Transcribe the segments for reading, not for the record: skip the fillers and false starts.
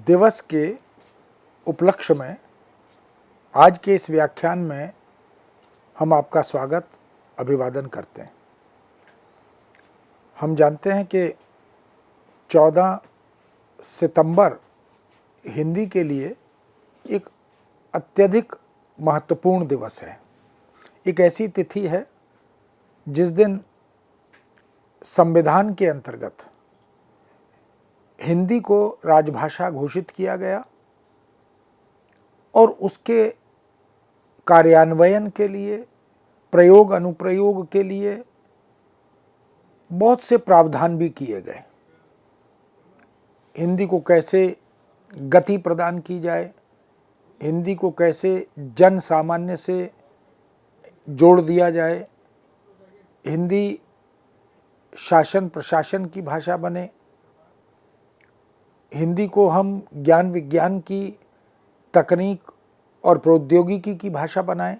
दिवस के उपलक्ष्य में आज के इस व्याख्यान में हम आपका स्वागत अभिवादन करते हैं। हम जानते हैं कि 14 सितंबर हिंदी के लिए एक अत्यधिक महत्वपूर्ण दिवस है। एक ऐसी तिथि है जिस दिन संविधान के अंतर्गत हिंदी को राजभाषा घोषित किया गया और उसके कार्यान्वयन के लिए, प्रयोग अनुप्रयोग के लिए बहुत से प्रावधान भी किए गए। हिंदी को कैसे गति प्रदान की जाए, हिंदी को कैसे जन सामान्य से जोड़ दिया जाए, हिंदी शासन प्रशासन की भाषा बने, हिंदी को हम ज्ञान विज्ञान की, तकनीक और प्रौद्योगिकी की भाषा बनाएं,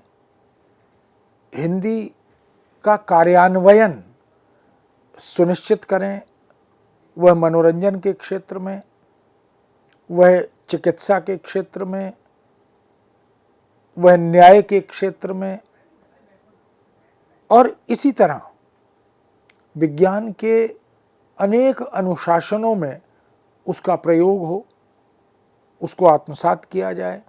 हिंदी का कार्यान्वयन सुनिश्चित करें, वह मनोरंजन के क्षेत्र में, वह चिकित्सा के क्षेत्र में, वह न्याय के क्षेत्र में और इसी तरह विज्ञान के अनेक अनुशासनों में उसका प्रयोग हो, उसको आत्मसात किया जाए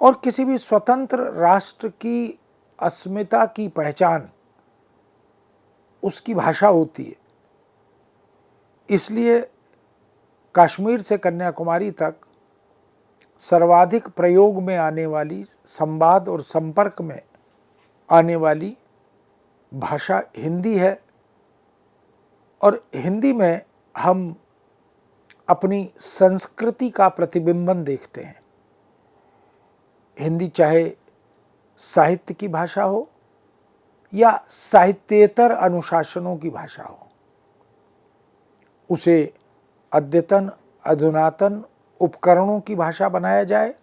और किसी भी स्वतंत्र राष्ट्र की अस्मिता की पहचान उसकी भाषा होती है। इसलिए कश्मीर से कन्याकुमारी तक सर्वाधिक प्रयोग में आने वाली, संवाद और संपर्क में आने वाली भाषा हिंदी है और हिंदी में हम अपनी संस्कृति का प्रतिबिंबन देखते हैं। हिंदी चाहे साहित्य की भाषा हो या साहित्येतर अनुशासनों की भाषा हो, उसे अद्यतन अधुनातन उपकरणों की भाषा बनाया जाए,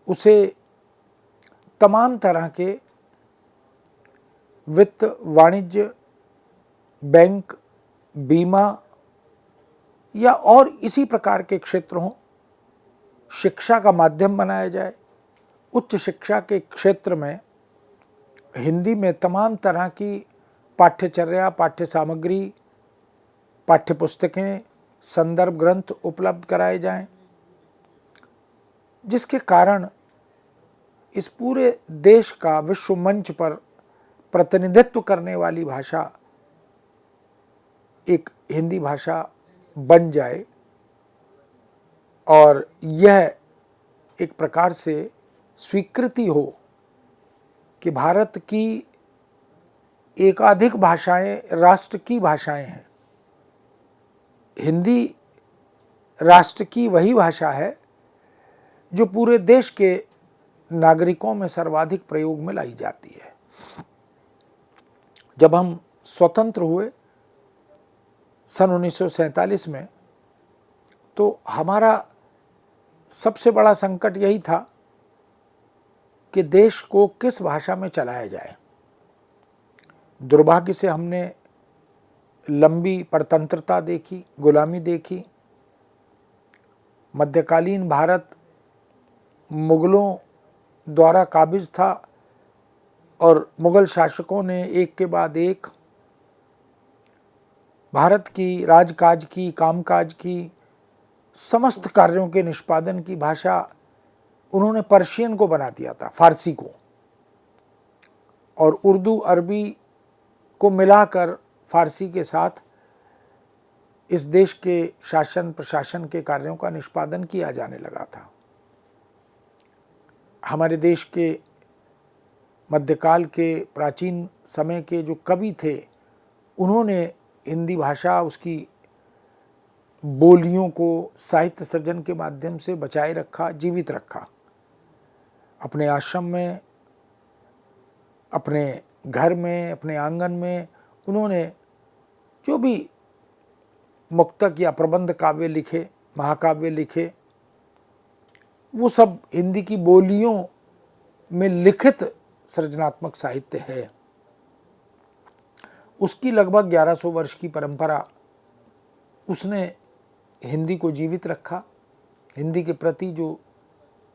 उसे तमाम तरह के वित्त, वाणिज्य, बैंक, बीमा या और इसी प्रकार के क्षेत्र हों, शिक्षा का माध्यम बनाया जाए। उच्च शिक्षा के क्षेत्र में हिंदी में तमाम तरह की पाठ्यचर्या, पाठ्य सामग्री, पाठ्य पुस्तकें, संदर्भ ग्रंथ उपलब्ध कराए जाएं, जिसके कारण इस पूरे देश का विश्व मंच पर प्रतिनिधित्व करने वाली भाषा एक हिंदी भाषा बन जाए और यह एक प्रकार से स्वीकृति हो कि भारत की एकाधिक भाषाएं राष्ट्र की भाषाएं हैं। हिंदी राष्ट्र की वही भाषा है जो पूरे देश के नागरिकों में सर्वाधिक प्रयोग में लाई जाती है। जब हम स्वतंत्र हुए सन 1947 में, तो हमारा सबसे बड़ा संकट यही था कि देश को किस भाषा में चलाया जाए। दुर्भाग्य से हमने लंबी परतंत्रता देखी, गुलामी देखी। मध्यकालीन भारत मुगलों द्वारा काबिज था और मुगल शासकों ने एक के बाद एक भारत की राजकाज की, कामकाज की, समस्त कार्यों के निष्पादन की भाषा उन्होंने पर्शियन को बना दिया था, फारसी को, और उर्दू अरबी को मिलाकर फारसी के साथ इस देश के शासन प्रशासन के कार्यों का निष्पादन किया जाने लगा था। हमारे देश के मध्यकाल के प्राचीन समय के जो कवि थे, उन्होंने हिंदी भाषा, उसकी बोलियों को साहित्य सृजन के माध्यम से बचाए रखा, जीवित रखा। अपने आश्रम में, अपने घर में, अपने आंगन में उन्होंने जो भी मुक्तक या प्रबंध काव्य लिखे, महाकाव्य लिखे, वो सब हिंदी की बोलियों में लिखित सृजनात्मक साहित्य है। उसकी लगभग 1100 वर्ष की परंपरा उसने हिंदी को जीवित रखा, हिंदी के प्रति जो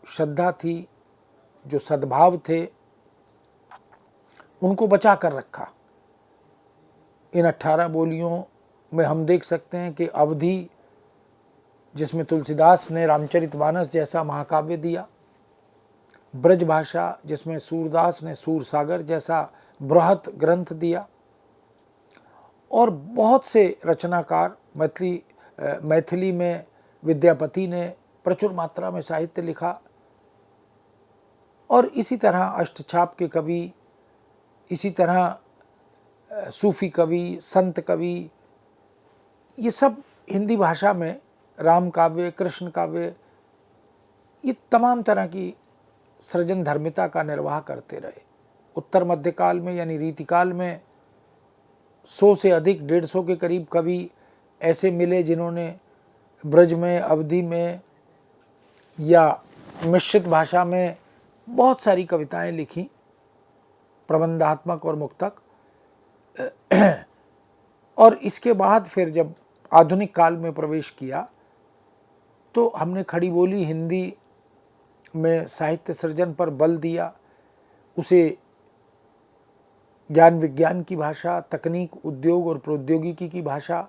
श्रद्धा थी, जो सद्भाव थे, उनको बचा कर रखा। इन 18 बोलियों में हम देख सकते हैं कि अवधी, जिसमें तुलसीदास ने रामचरितमानस जैसा महाकाव्य दिया, ब्रज भाषा जिसमें सूरदास ने सूरसागर जैसा बृहत ग्रंथ दिया, और बहुत से रचनाकार मैथिली में विद्यापति ने प्रचुर मात्रा में साहित्य लिखा, और इसी तरह अष्टछाप के कवि, इसी तरह सूफी कवि, संत कवि, ये सब हिंदी भाषा में राम काव्य, कृष्ण काव्य, ये तमाम तरह की सृजन धर्मिता का निर्वाह करते रहे। उत्तर मध्यकाल में यानी रीतिकाल में 100 से अधिक, 150 के करीब कवि ऐसे मिले जिन्होंने ब्रज में, अवधी में या मिश्रित भाषा में बहुत सारी कविताएं लिखी, प्रबंधात्मक और मुक्तक। और इसके बाद फिर जब आधुनिक काल में प्रवेश किया तो हमने खड़ी बोली हिंदी में साहित्य सृजन पर बल दिया, उसे ज्ञान विज्ञान की भाषा, तकनीक, उद्योग और प्रौद्योगिकी की भाषा,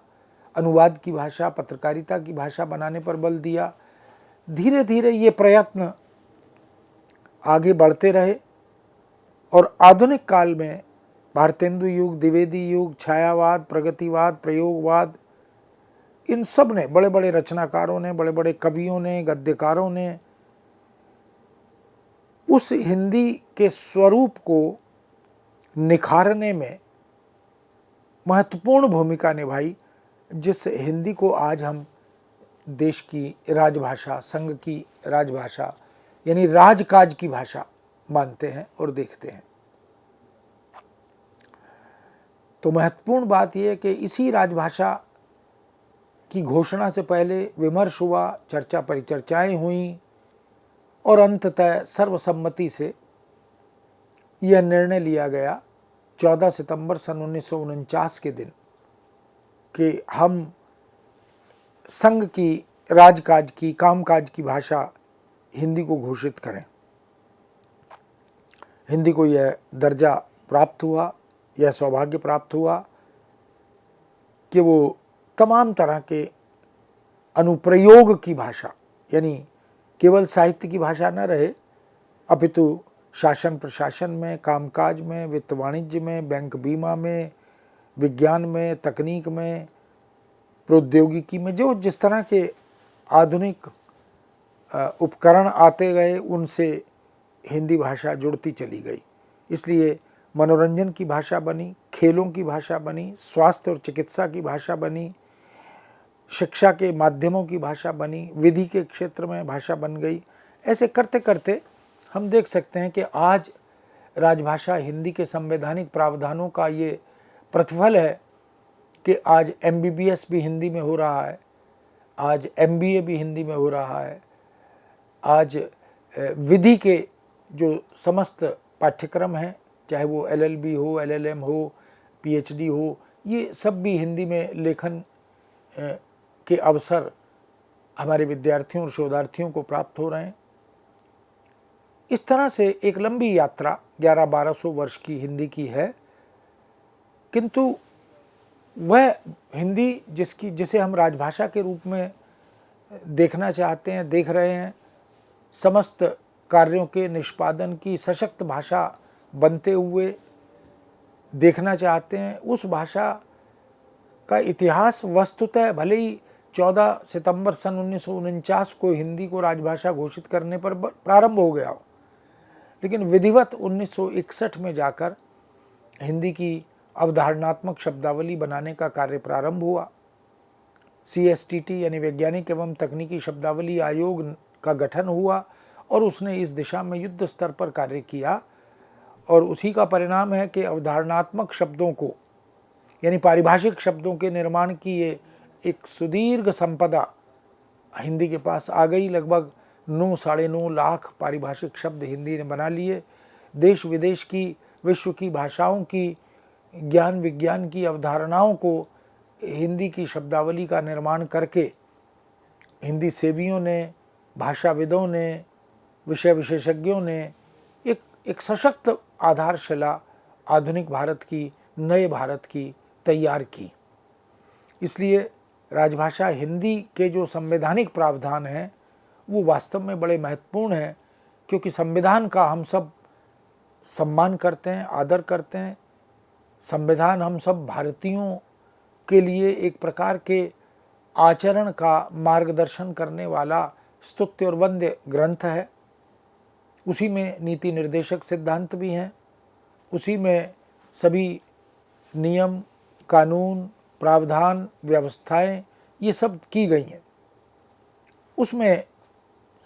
अनुवाद की भाषा, पत्रकारिता की भाषा बनाने पर बल दिया। धीरे धीरे ये प्रयत्न आगे बढ़ते रहे और आधुनिक काल में भारतेंदु युग, द्विवेदी युग, छायावाद, प्रगतिवाद, प्रयोगवाद, इन सब ने, बड़े बड़े रचनाकारों ने, बड़े बड़े कवियों ने, गद्यकारों ने उस हिंदी के स्वरूप को निखारने में महत्वपूर्ण भूमिका निभाई, जिस हिंदी को आज हम देश की राजभाषा, संघ की राजभाषा यानी राजकाज की भाषा मानते हैं और देखते हैं। तो महत्वपूर्ण बात यह है कि इसी राजभाषा की घोषणा से पहले विमर्श हुआ, चर्चा परिचर्चाएं हुई और अंततः सर्वसम्मति से यह निर्णय लिया गया 14 सितंबर सन 1949 के दिन कि हम संघ की, राजकाज की, कामकाज की भाषा हिंदी को घोषित करें। हिंदी को यह दर्जा प्राप्त हुआ, यह सौभाग्य प्राप्त हुआ कि वो तमाम तरह के अनुप्रयोग की भाषा, यानी केवल साहित्य की भाषा न रहे, अपितु शासन प्रशासन में, कामकाज में, वित्त वाणिज्य में, बैंक बीमा में, विज्ञान में, तकनीक में, प्रौद्योगिकी में, जो जिस तरह के आधुनिक उपकरण आते गए उनसे हिंदी भाषा जुड़ती चली गई। इसलिए मनोरंजन की भाषा बनी, खेलों की भाषा बनी, स्वास्थ्य और चिकित्सा की भाषा बनी, शिक्षा के माध्यमों की भाषा बनी, विधि के क्षेत्र में भाषा बन गई। ऐसे करते करते हम देख सकते हैं कि आज राजभाषा हिंदी के संवैधानिक प्रावधानों का ये प्रतिफल है कि आज MBBS भी हिंदी में हो रहा है, आज MBA भी हिंदी में हो रहा है, आज विधि के जो समस्त पाठ्यक्रम हैं, चाहे वो LLB हो, LLM हो, PhD हो, ये सब भी हिंदी में लेखन के अवसर हमारे विद्यार्थियों और शोधार्थियों को प्राप्त हो रहे हैं। इस तरह से एक लंबी यात्रा 1100-1200 वर्ष की हिंदी की है, किंतु वह हिंदी जिसे हम राजभाषा के रूप में देखना चाहते हैं, देख रहे हैं, समस्त कार्यों के निष्पादन की सशक्त भाषा बनते हुए देखना चाहते हैं, उस भाषा का इतिहास वस्तुतः भले ही 14 सितंबर सन 1949 को हिंदी को राजभाषा घोषित करने पर प्रारंभ हो गया हो, लेकिन विधिवत 1961 में जाकर हिंदी की अवधारणात्मक शब्दावली बनाने का कार्य प्रारंभ हुआ। CSTT यानी वैज्ञानिक एवं तकनीकी शब्दावली आयोग का गठन हुआ और उसने इस दिशा में युद्ध स्तर पर कार्य किया, और उसी का परिणाम है कि अवधारणात्मक शब्दों को यानी पारिभाषिक शब्दों के निर्माण की ये एक सुदीर्घ संपदा हिंदी के पास आ गई। लगभग 9-9.5 लाख पारिभाषिक शब्द हिंदी ने बना लिए। देश विदेश की, विश्व की भाषाओं की, ज्ञान विज्ञान की अवधारणाओं को हिंदी की शब्दावली का निर्माण करके हिंदी सेवियों ने, भाषाविदों ने, विषय विशेषज्ञों ने एक सशक्त आधारशिला आधुनिक भारत की, नए भारत की तैयार की। इसलिए राजभाषा हिंदी के जो संवैधानिक प्रावधान हैं वो वास्तव में बड़े महत्वपूर्ण हैं, क्योंकि संविधान का हम सब सम्मान करते हैं, आदर करते हैं। संविधान हम सब भारतीयों के लिए एक प्रकार के आचरण का मार्गदर्शन करने वाला स्तुत्य और वंद्य ग्रंथ है। उसी में नीति निर्देशक सिद्धांत भी हैं, उसी में सभी नियम, कानून, प्रावधान, व्यवस्थाएं ये सब की गई हैं। उसमें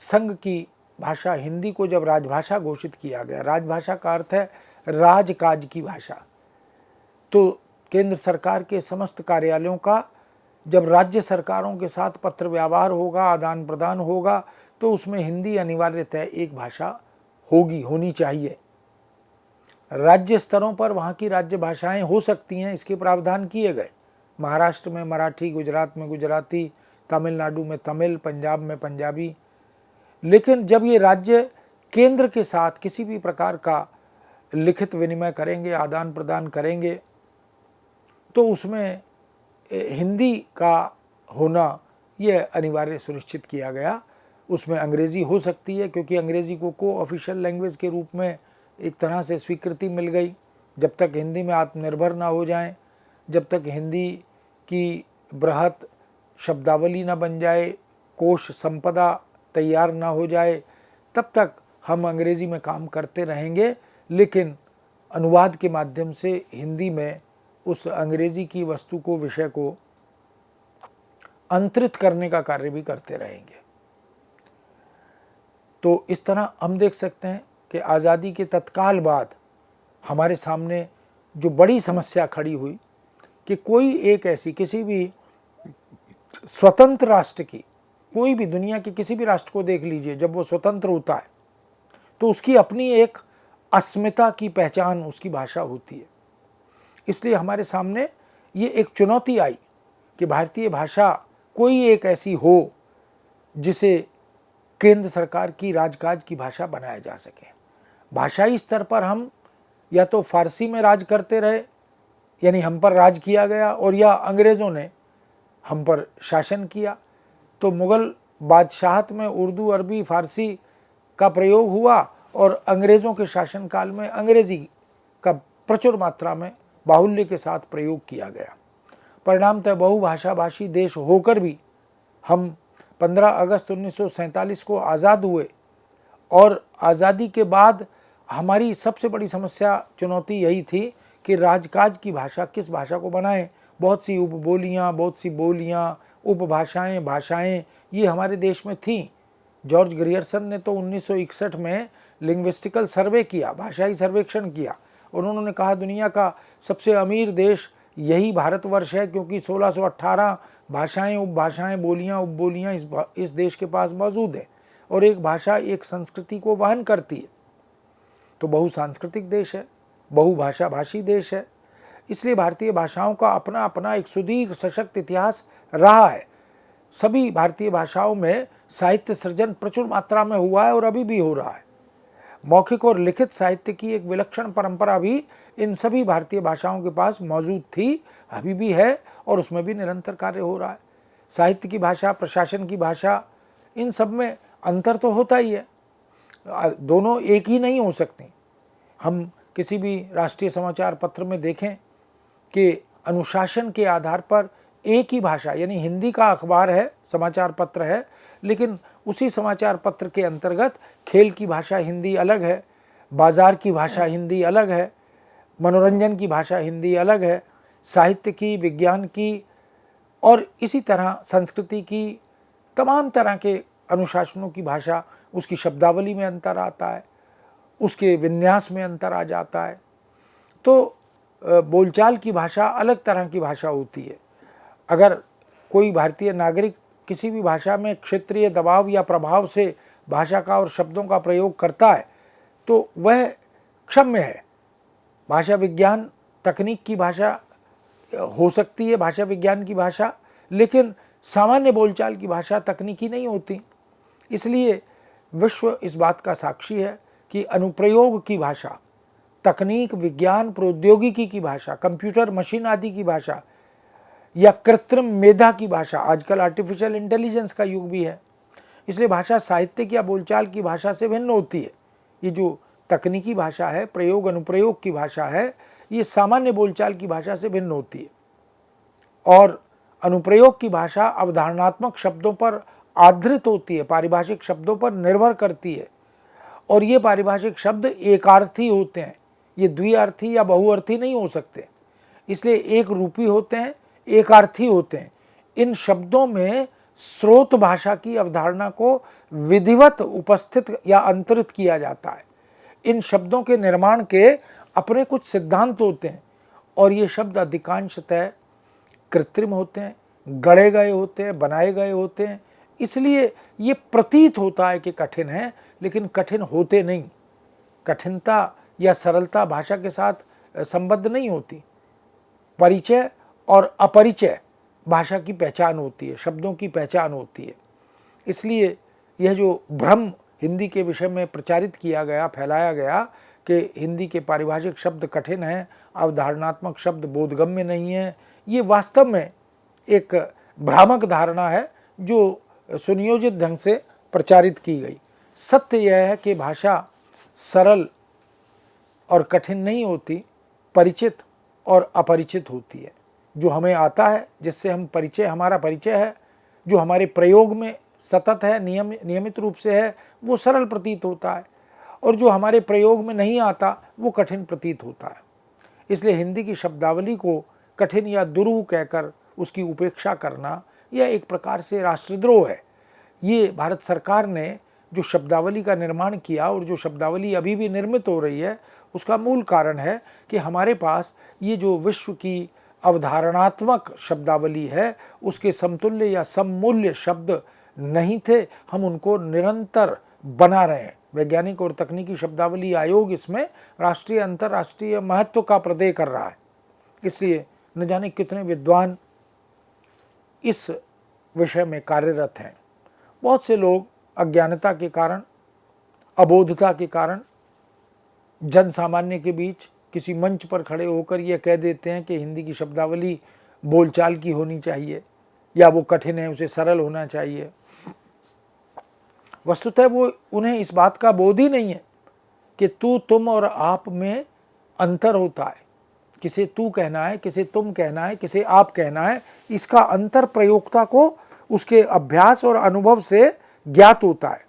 संघ की भाषा हिंदी को जब राजभाषा घोषित किया गया, राजभाषा का अर्थ है राजकाज की भाषा, तो केंद्र सरकार के समस्त कार्यालयों का जब राज्य सरकारों के साथ पत्र व्यवहार होगा, आदान प्रदान होगा, तो उसमें हिंदी अनिवार्यतः एक भाषा होगी, होनी चाहिए। राज्य स्तरों पर वहाँ की राज्य भाषाएं हो सकती हैं, इसके प्रावधान किए गए। महाराष्ट्र में मराठी, गुजरात में गुजराती, तमिलनाडु में तमिल, पंजाब में पंजाबी। लेकिन जब ये राज्य केंद्र के साथ किसी भी प्रकार का लिखित विनिमय करेंगे, आदान प्रदान करेंगे, तो उसमें हिंदी का होना यह अनिवार्य सुनिश्चित किया गया। उसमें अंग्रेज़ी हो सकती है, क्योंकि अंग्रेज़ी को ऑफिशियल लैंग्वेज के रूप में एक तरह से स्वीकृति मिल गई। जब तक हिंदी में आत्मनिर्भर ना हो जाएं, जब तक हिंदी की बृहत शब्दावली ना बन जाए, कोश संपदा तैयार ना हो जाए, तब तक हम अंग्रेज़ी में काम करते रहेंगे। लेकिन अनुवाद के माध्यम से हिंदी में उस अंग्रेज़ी की वस्तु को, विषय को अंतरित करने का कार्य भी करते रहेंगे। तो इस तरह हम देख सकते हैं कि आज़ादी के तत्काल बाद हमारे सामने जो बड़ी समस्या खड़ी हुई कि कोई एक ऐसी, किसी भी स्वतंत्र राष्ट्र की, कोई भी दुनिया के किसी भी राष्ट्र को देख लीजिए, जब वो स्वतंत्र होता है तो उसकी अपनी एक अस्मिता की पहचान उसकी भाषा होती है। इसलिए हमारे सामने ये एक चुनौती आई कि भारतीय भाषा कोई एक ऐसी हो जिसे केंद्र सरकार की राजकाज की भाषा बनाया जा सके। भाषाई स्तर पर हम या तो फारसी में राज करते रहे, यानी हम पर राज किया गया, और या अंग्रेज़ों ने हम पर शासन किया। तो मुग़ल बादशाहत में उर्दू, अरबी, फ़ारसी का प्रयोग हुआ, और अंग्रेज़ों के शासनकाल में अंग्रेज़ी का प्रचुर मात्रा में बाहुल्य के साथ प्रयोग किया गया। परिणामतः बहुभाषा भाषी देश होकर भी हम 15 अगस्त 1947 को आज़ाद हुए, और आज़ादी के बाद हमारी सबसे बड़ी समस्या, चुनौती यही थी कि राजकाज की भाषा, किस भाषा को बनाएं। बहुत सी उपबोलियाँ, बहुत सी बोलियाँ, उपभाषाएं, भाषाएं ये हमारे देश में थीं। जॉर्ज ग्रियर्सन ने तो 1961 में लिंग्विस्टिकल सर्वे किया, भाषाई सर्वेक्षण किया, और उन्होंने कहा दुनिया का सबसे अमीर देश यही भारतवर्ष है, क्योंकि 1618 भाषाएं, उपभाषाएं, बोलियां, उपबोलियां इस देश के पास मौजूद है, और एक भाषा एक संस्कृति को वहन करती है। तो बहुसांस्कृतिक देश है, बहुभाषा भाषी देश है। इसलिए भारतीय भाषाओं का अपना अपना एक सुदीर्घ सशक्त इतिहास रहा है। सभी भारतीय भाषाओं में साहित्य सृजन प्रचुर मात्रा में हुआ है और अभी भी हो रहा है। मौखिक और लिखित साहित्य की एक विलक्षण परंपरा भी इन सभी भारतीय भाषाओं के पास मौजूद थी, अभी भी है, और उसमें भी निरंतर कार्य हो रहा है। साहित्य की भाषा, प्रशासन की भाषा, इन सब में अंतर तो होता ही है, दोनों एक ही नहीं हो सकती। हम किसी भी राष्ट्रीय समाचार पत्र में देखें कि अनुशासन के आधार पर एक ही भाषा, यानी हिंदी का अखबार है, समाचार पत्र है, लेकिन उसी समाचार पत्र के अंतर्गत खेल की भाषा हिंदी अलग है, बाज़ार की भाषा हिंदी अलग है, मनोरंजन की भाषा हिंदी अलग है, साहित्य की, विज्ञान की, और इसी तरह संस्कृति की, तमाम तरह के अनुशासनों की भाषा, उसकी शब्दावली में अंतर आता है, उसके विन्यास में अंतर आ जाता है। तो बोलचाल की भाषा अलग तरह की भाषा होती है। अगर कोई भारतीय नागरिक किसी भी भाषा में क्षेत्रीय दबाव या प्रभाव से भाषा का और शब्दों का प्रयोग करता है तो वह क्षम्य है। भाषा विज्ञान तकनीक की भाषा हो सकती है, भाषा विज्ञान की भाषा, लेकिन सामान्य बोलचाल की भाषा तकनीकी नहीं होती। इसलिए विश्व इस बात का साक्षी है कि अनुप्रयोग की भाषा, तकनीक, विज्ञान, प्रौद्योगिकी की भाषा, कंप्यूटर, मशीन आदि की भाषा या कृत्रिम मेधा की भाषा, आजकल आर्टिफिशियल इंटेलिजेंस का युग भी है, इसलिए भाषा साहित्यिक या बोलचाल की भाषा से भिन्न होती है। ये जो तकनीकी भाषा है, प्रयोग अनुप्रयोग की भाषा है, ये सामान्य बोलचाल की भाषा से भिन्न होती है। और अनुप्रयोग की भाषा अवधारणात्मक शब्दों पर आधारित होती है, पारिभाषिक शब्दों पर निर्भर करती है, और ये पारिभाषिक शब्द एकार्थी होते हैं, ये द्विअर्थी या बहुअर्थी नहीं हो सकते। इसलिए एक रूपी होते हैं, एकार्थी होते हैं। इन शब्दों में स्रोत भाषा की अवधारणा को विधिवत उपस्थित या अंतरित किया जाता है। इन शब्दों के निर्माण के अपने कुछ सिद्धांत होते हैं, और ये शब्द अधिकांशतः कृत्रिम होते हैं, गढ़े गए होते हैं, बनाए गए होते हैं। इसलिए ये प्रतीत होता है कि कठिन है, लेकिन कठिन होते नहीं। कठिनता या सरलता भाषा के साथ संबद्ध नहीं होती। परिचय और अपरिचय भाषा की पहचान होती है, शब्दों की पहचान होती है। इसलिए यह जो भ्रम हिंदी के विषय में प्रचारित किया गया, फैलाया गया कि हिंदी के पारिभाषिक शब्द कठिन हैं, अवधारणात्मक शब्द बोधगम्य नहीं है, ये वास्तव में एक भ्रामक धारणा है जो सुनियोजित ढंग से प्रचारित की गई। सत्य यह है कि भाषा सरल और कठिन नहीं होती, परिचित और अपरिचित होती है। जो हमें आता है, जिससे हम हमारा परिचय है, जो हमारे प्रयोग में सतत है, नियमित रूप से है, वो सरल प्रतीत होता है, और जो हमारे प्रयोग में नहीं आता वो कठिन प्रतीत होता है। इसलिए हिंदी की शब्दावली को कठिन या दुरूह कहकर उसकी उपेक्षा करना यह एक प्रकार से राष्ट्रद्रोह है। ये भारत सरकार ने जो शब्दावली का निर्माण किया और जो शब्दावली अभी भी निर्मित हो रही है, उसका मूल कारण है कि हमारे पास ये जो विश्व की अवधारणात्मक शब्दावली है, उसके समतुल्य या सममूल्य शब्द नहीं थे। हम उनको निरंतर बना रहे हैं। वैज्ञानिक और तकनीकी शब्दावली आयोग इसमें राष्ट्रीय अंतर्राष्ट्रीय महत्व का प्रदय कर रहा है। इसलिए न जाने कितने विद्वान इस विषय में कार्यरत हैं। बहुत से लोग अज्ञानता के कारण, अबोधता के कारण जन सामान्य के बीच किसी मंच पर खड़े होकर यह कह देते हैं कि हिंदी की शब्दावली बोलचाल की होनी चाहिए, या वो कठिन है, उसे सरल होना चाहिए। वस्तुतः वो उन्हें इस बात का बोध ही नहीं है कि तू, तुम और आप में अंतर होता है। किसे तू कहना है, किसे तुम कहना है, किसे आप कहना है, इसका अंतर प्रयोक्ता को उसके अभ्यास और अनुभव से ज्ञात होता है।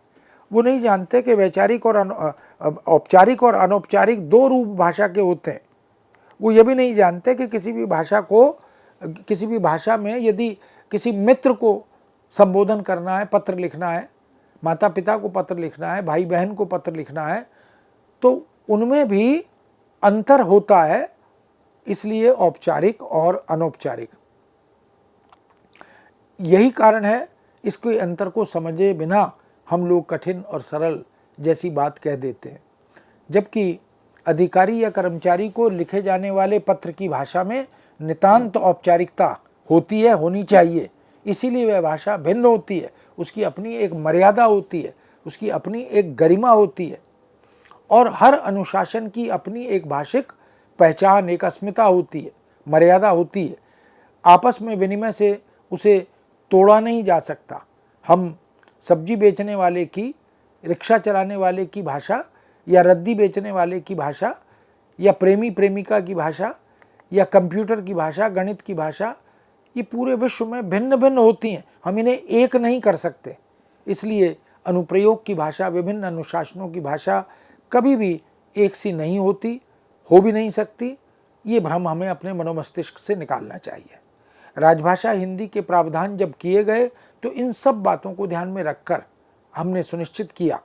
वो नहीं जानते कि वैचारिक और औपचारिक और अनौपचारिक दो रूप भाषा के होते हैं। वो ये भी नहीं जानते कि किसी भी भाषा में यदि किसी मित्र को संबोधन करना है, पत्र लिखना है, माता पिता को पत्र लिखना है, भाई बहन को पत्र लिखना है, तो उनमें भी अंतर होता है। इसलिए औपचारिक और अनौपचारिक, यही कारण है इसके अंतर को समझे बिना हम लोग कठिन और सरल जैसी बात कह देते हैं। जबकि अधिकारी या कर्मचारी को लिखे जाने वाले पत्र की भाषा में नितांत औपचारिकता होती है, होनी चाहिए। इसीलिए वह भाषा भिन्न होती है, उसकी अपनी एक मर्यादा होती है, उसकी अपनी एक गरिमा होती है, और हर अनुशासन की अपनी एक भाषिक पहचान, एक अस्मिता होती है, मर्यादा होती है। आपस में विनिमय से उसे तोड़ा नहीं जा सकता। हम सब्जी बेचने वाले की, रिक्शा चलाने वाले की भाषा, या रद्दी बेचने वाले की भाषा, या प्रेमी प्रेमिका की भाषा, या कंप्यूटर की भाषा, गणित की भाषा, ये पूरे विश्व में भिन्न भिन्न होती हैं। हम इन्हें एक नहीं कर सकते। इसलिए अनुप्रयोग की भाषा, विभिन्न अनुशासनों की भाषा कभी भी एक सी नहीं होती, हो भी नहीं सकती। ये भ्रम हमें अपने मनोमस्तिष्क से निकालना चाहिए। राजभाषा हिंदी के प्रावधान जब किए गए तो इन सब बातों को ध्यान में रखकर हमने सुनिश्चित किया।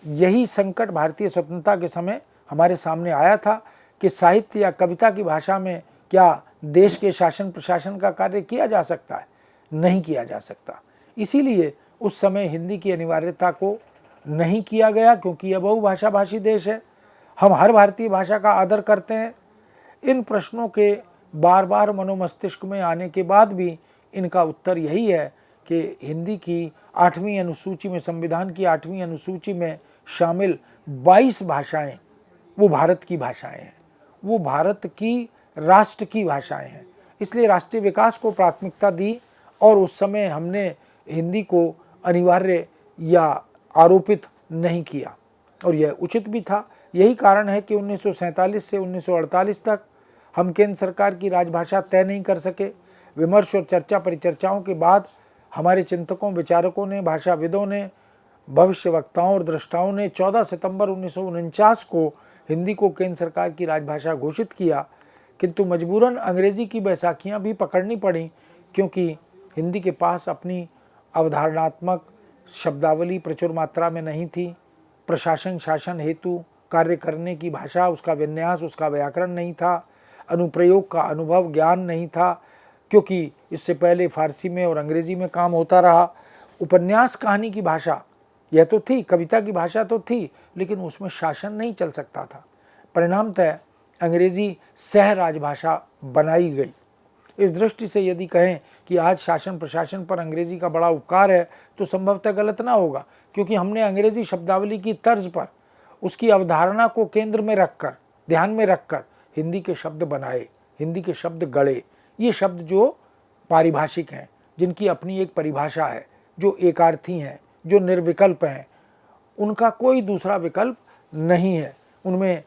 यही संकट भारतीय स्वतंत्रता के समय हमारे सामने आया था कि साहित्य या कविता की भाषा में क्या देश के शासन प्रशासन का कार्य किया जा सकता है? नहीं किया जा सकता। इसीलिए उस समय हिंदी की अनिवार्यता को नहीं किया गया, क्योंकि यह बहुभाषा भाषी देश है। हम हर भारतीय भाषा का आदर करते हैं। इन प्रश्नों के बार बार मनोमस्तिष्क में आने के बाद भी इनका उत्तर यही है कि हिंदी की 8वीं अनुसूची में, संविधान की 8वीं अनुसूची में शामिल 22 भाषाएं वो भारत की भाषाएं हैं, वो भारत की राष्ट्र की भाषाएं हैं। इसलिए राष्ट्रीय विकास को प्राथमिकता दी और उस समय हमने हिंदी को अनिवार्य या आरोपित नहीं किया और यह उचित भी था। यही कारण है कि 1947 से 1948 तक हम केंद्र सरकार की राजभाषा तय नहीं कर सके। विमर्श और चर्चा परिचर्चाओं के बाद हमारे चिंतकों, विचारकों ने, भाषाविदों ने, भविष्य वक्ताओं और दृष्टाओं ने 14 सितंबर 1949 को हिंदी को केंद्र सरकार की राजभाषा घोषित किया, किंतु मजबूरन अंग्रेजी की बैसाखियाँ भी पकड़नी पड़ी, क्योंकि हिंदी के पास अपनी अवधारणात्मक शब्दावली प्रचुर मात्रा में नहीं थी। प्रशासन शासन हेतु कार्य करने की भाषा, उसका विन्यास, उसका व्याकरण नहीं था। अनुप्रयोग का अनुभव ज्ञान नहीं था, क्योंकि इससे पहले फारसी में और अंग्रेजी में काम होता रहा। उपन्यास कहानी की भाषा यह तो थी, कविता की भाषा तो थी, लेकिन उसमें शासन नहीं चल सकता था। परिणामतः अंग्रेजी सह राजभाषा बनाई गई। इस दृष्टि से यदि कहें कि आज शासन प्रशासन पर अंग्रेजी का बड़ा उपकार है तो संभवतः गलत ना होगा, क्योंकि हमने अंग्रेजी शब्दावली की तर्ज पर उसकी अवधारणा को केंद्र में रखकर, ध्यान में रखकर हिंदी के शब्द बनाए, हिंदी के शब्द गढ़े। ये शब्द जो पारिभाषिक हैं, जिनकी अपनी एक परिभाषा है, जो एकार्थी हैं, जो निर्विकल्प हैं, उनका कोई दूसरा विकल्प नहीं है। उनमें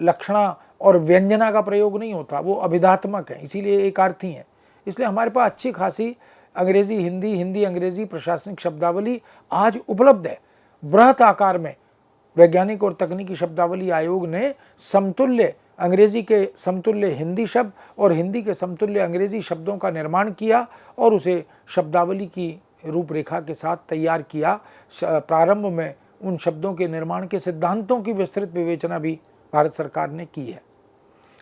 लक्षणा और व्यंजना का प्रयोग नहीं होता, वो अभिधात्मक हैं, इसीलिए एकार्थी हैं। इसलिए हमारे पास अच्छी खासी अंग्रेजी हिंदी, हिंदी अंग्रेजी प्रशासनिक शब्दावली आज उपलब्ध है। बृहत आकार में वैज्ञानिक और तकनीकी शब्दावली आयोग ने समतुल्य अंग्रेजी के समतुल्य हिंदी शब्द और हिंदी के समतुल्य अंग्रेजी शब्दों का निर्माण किया और उसे शब्दावली की रूपरेखा के साथ तैयार किया। प्रारंभ में उन शब्दों के निर्माण के सिद्धांतों की विस्तृत विवेचना भी भारत सरकार ने की है।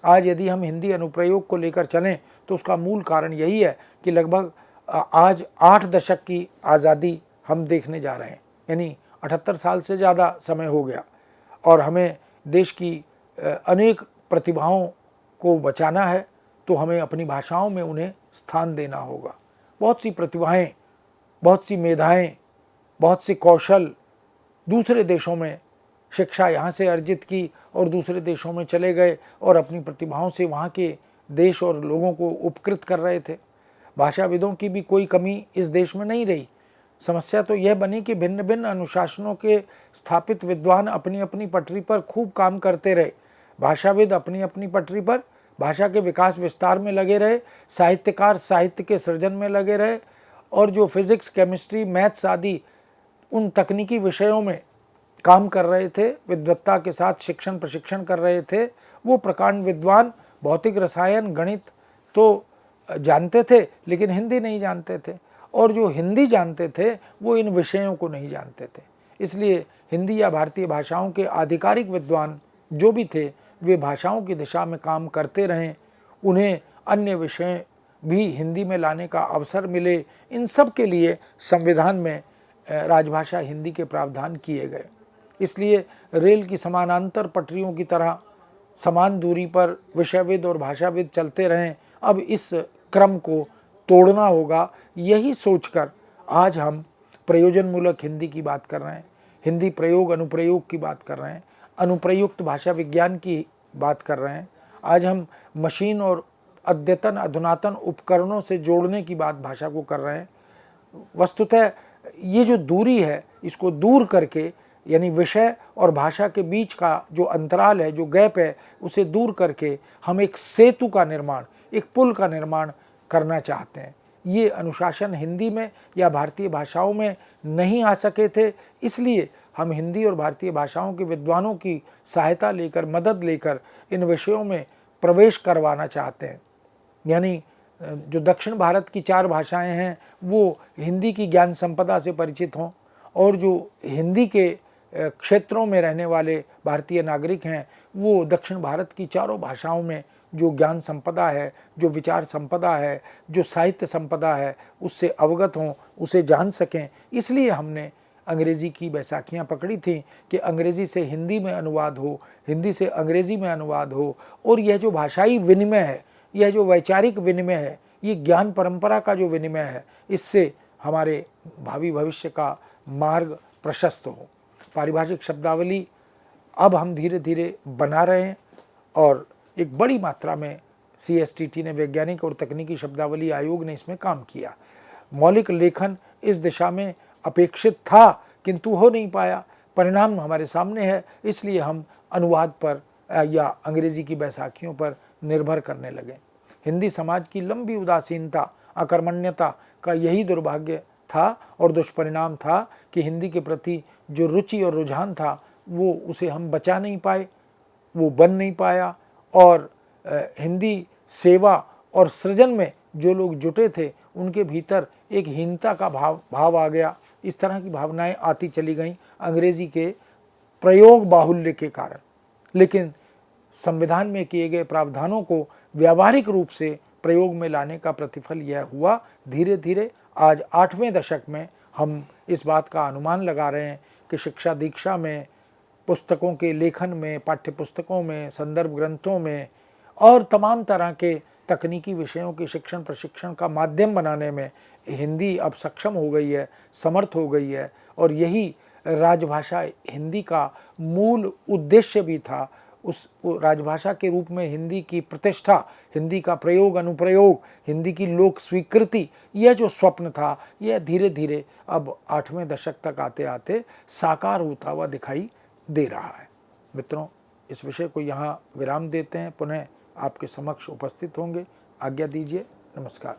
आज यदि हम हिंदी अनुप्रयोग को लेकर चलें तो उसका मूल कारण यही है कि लगभग आज 8 दशक की आज़ादी हम देखने जा रहे हैं, यानी 78 साल से ज़्यादा समय हो गया और हमें देश की अनेक प्रतिभाओं को बचाना है, तो हमें अपनी भाषाओं में उन्हें स्थान देना होगा। बहुत सी प्रतिभाएं, बहुत सी मेधाएं, बहुत से कौशल दूसरे देशों में शिक्षा यहाँ से अर्जित की और दूसरे देशों में चले गए और अपनी प्रतिभाओं से वहाँ के देश और लोगों को उपकृत कर रहे थे। भाषाविदों की भी कोई कमी इस देश में नहीं रही। समस्या तो यह बनी कि भिन्न भिन्न अनुशासनों के स्थापित विद्वान अपनी अपनी पटरी पर खूब काम करते रहे। भाषाविद अपनी अपनी पटरी पर भाषा के विकास विस्तार में लगे रहे, साहित्यकार साहित्य के सृजन में लगे रहे, और जो फिजिक्स, केमिस्ट्री, मैथ्स आदि उन तकनीकी विषयों में काम कर रहे थे, विद्वत्ता के साथ शिक्षण प्रशिक्षण कर रहे थे, वो प्रकांड विद्वान भौतिक, रसायन, गणित तो जानते थे लेकिन हिंदी नहीं जानते थे, और जो हिंदी जानते थे वो इन विषयों को नहीं जानते थे। इसलिए हिंदी या भारतीय भाषाओं के आधिकारिक विद्वान जो भी थे वे भाषाओं की दिशा में काम करते रहें, उन्हें अन्य विषय भी हिंदी में लाने का अवसर मिले। इन सब के लिए संविधान में राजभाषा हिंदी के प्रावधान किए गए। इसलिए रेल की समानांतर पटरियों की तरह समान दूरी पर विषयविद और भाषाविद चलते रहें। अब इस क्रम को तोड़ना होगा। यही सोचकर आज हम प्रयोजनमूलक हिंदी की बात कर रहे हैं, हिंदी प्रयोग अनुप्रयोग की बात कर रहे हैं, अनुप्रयुक्त भाषा विज्ञान की बात कर रहे हैं। आज हम मशीन और अद्यतन अधुनातन उपकरणों से जोड़ने की बात भाषा को कर रहे हैं। वस्तुतः ये जो दूरी है इसको दूर करके, यानी विषय और भाषा के बीच का जो अंतराल है, जो गैप है, उसे दूर करके हम एक सेतु का निर्माण, एक पुल का निर्माण करना चाहते हैं। ये अनुशासन हिंदी में या भारतीय भाषाओं में नहीं आ सके थे, इसलिए हम हिंदी और भारतीय भाषाओं के विद्वानों की सहायता लेकर, मदद लेकर इन विषयों में प्रवेश करवाना चाहते हैं। यानी जो दक्षिण भारत की 4 भाषाएं हैं वो हिंदी की ज्ञान संपदा से परिचित हों, और जो हिंदी के क्षेत्रों में रहने वाले भारतीय नागरिक हैं वो दक्षिण भारत की 4 भाषाओं में जो ज्ञान संपदा है, जो विचार संपदा है, जो साहित्य संपदा है, उससे अवगत हों, उसे जान सकें। इसलिए हमने अंग्रेज़ी की बैसाखियाँ पकड़ी थी कि अंग्रेज़ी से हिंदी में अनुवाद हो, हिंदी से अंग्रेज़ी में अनुवाद हो, और यह जो भाषाई विनिमय है, यह जो वैचारिक विनिमय है, ये ज्ञान परंपरा का जो विनिमय है, इससे हमारे भावी भविष्य का मार्ग प्रशस्त हो। पारिभाषिक शब्दावली अब हम धीरे धीरे बना रहे हैं और एक बड़ी मात्रा में CSTT ने, वैज्ञानिक और तकनीकी शब्दावली आयोग ने इसमें काम किया। मौलिक लेखन इस दिशा में अपेक्षित था किंतु हो नहीं पाया। परिणाम हमारे सामने है, इसलिए हम अनुवाद पर या अंग्रेजी की बैसाखियों पर निर्भर करने लगे। हिंदी समाज की लंबी उदासीनता, अकर्मण्यता का यही दुर्भाग्य था और दुष्परिणाम था कि हिंदी के प्रति जो रुचि और रुझान था वो उसे हम बचा नहीं पाए, वो बन नहीं पाया। और हिंदी सेवा और सृजन में जो लोग जुटे थे उनके भीतर एक हीनता का भाव आ गया। इस तरह की भावनाएं आती चली गईं अंग्रेजी के प्रयोग बाहुल्य के कारण। लेकिन संविधान में किए गए प्रावधानों को व्यावहारिक रूप से प्रयोग में लाने का प्रतिफल यह हुआ, धीरे धीरे आज 8वें दशक में हम इस बात का अनुमान लगा रहे हैं कि शिक्षा दीक्षा में, पुस्तकों के लेखन में, पाठ्य पुस्तकों में, संदर्भ ग्रंथों में और तमाम तरह के तकनीकी विषयों के शिक्षण प्रशिक्षण का माध्यम बनाने में हिंदी अब सक्षम हो गई है, समर्थ हो गई है। और यही राजभाषा हिंदी का मूल उद्देश्य भी था। उस राजभाषा के रूप में हिंदी की प्रतिष्ठा, हिंदी का प्रयोग अनुप्रयोग, हिंदी की लोक स्वीकृति, यह जो स्वप्न था यह धीरे धीरे अब 8वें दशक तक आते आते साकार होता हुआ दिखाई दे रहा है। मित्रों, इस विषय को यहाँ विराम देते हैं, पुनः आपके समक्ष उपस्थित होंगे। आज्ञा दीजिए। नमस्कार।